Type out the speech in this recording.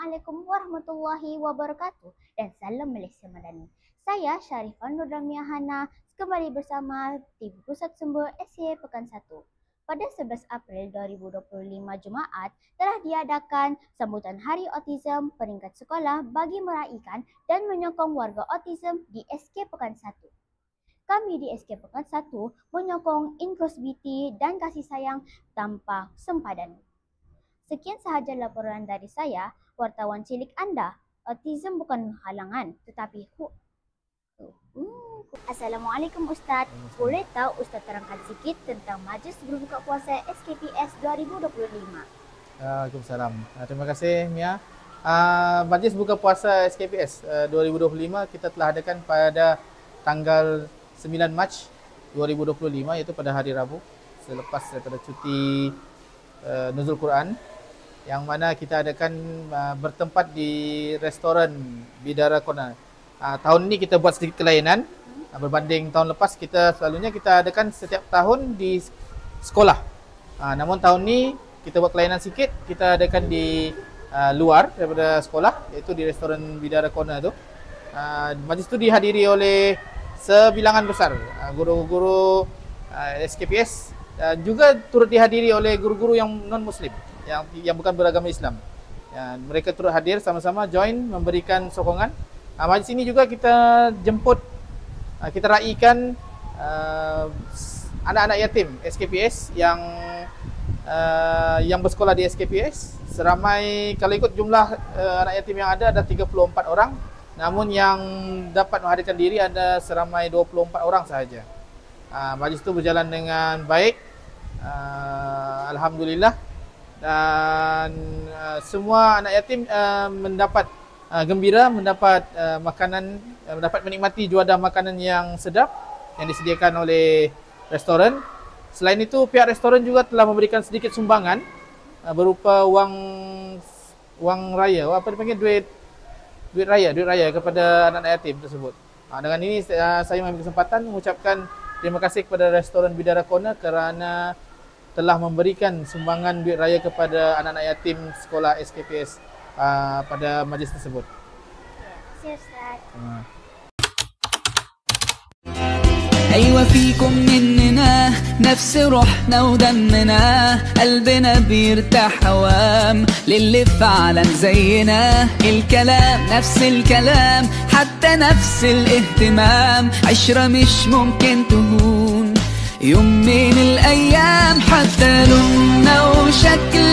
Assalamualaikum warahmatullahi wabarakatuh dan salam Malaysia Madani. Saya Sharifah Nur Ramia Hana kembali bersama tim Pusat Sumber SCA Pekan 1. Pada 11 April 2025 Jumaat telah diadakan sambutan Hari Autism peringkat sekolah bagi meraihkan dan menyokong warga autism di SK Pekan 1. Kami di SK Pekan 1 menyokong inklusiviti dan kasih sayang tanpa sempadan. Sekian sahaja laporan dari saya, wartawan cilik anda. Autism bukan halangan, tetapi Assalamualaikum Ustaz. Boleh tahu Ustaz terangkan sikit tentang Majlis Berbuka Puasa SKPS 2025? Waalaikumsalam. Terima kasih Mia. Majlis Buka Puasa SKPS 2025 kita telah adakan pada tanggal 9 Mac 2025, iaitu pada hari Rabu selepas daripada cuti Nuzul Quran, yang mana kita adakan bertempat di restoran Bidara Corner. Tahun ini kita buat sedikit kelainan berbanding tahun lepas. Selalunya kita adakan setiap tahun di sekolah. Namun tahun ini kita buat kelainan sikit, kita adakan di luar daripada sekolah, iaitu di restoran Bidara Corner tu. Majlis itu dihadiri oleh sebilangan besar guru-guru SKPS, juga turut dihadiri oleh guru-guru yang non-Muslim, yang bukan beragama Islam. Mereka turut hadir sama-sama join memberikan sokongan. Majlis ini juga kita jemput, kita raikan anak-anak yatim SKPS yang bersekolah di SKPS. Seramai, kalau ikut jumlah anak yatim yang ada 34 orang, namun yang dapat menghadirkan diri ada seramai 24 orang sahaja. Majlis itu berjalan dengan baik, alhamdulillah, dan semua anak yatim mendapat gembira, mendapat makanan, mendapat menikmati juadah makanan yang sedap yang disediakan oleh restoran. Selain itu, pihak restoran juga telah memberikan sedikit sumbangan berupa wang raya, apa dipanggil, duit raya kepada anak-anak yatim tersebut. Dengan ini saya mengambil kesempatan mengucapkan terima kasih kepada restoran Bidara Corner kerana telah memberikan sumbangan duit raya kepada anak-anak yatim sekolah SKPS pada majlis tersebut. Terima kasih Ustaz. أيوة فيكم مننا نفس روحنا ودمنا قلبنا بيرتاح هوام للي فعلا زينا الكلام نفس الكلام حتى نفس الاهتمام عشرة مش ممكن تهون يوم من الأيام حتى لوننا وشكلنا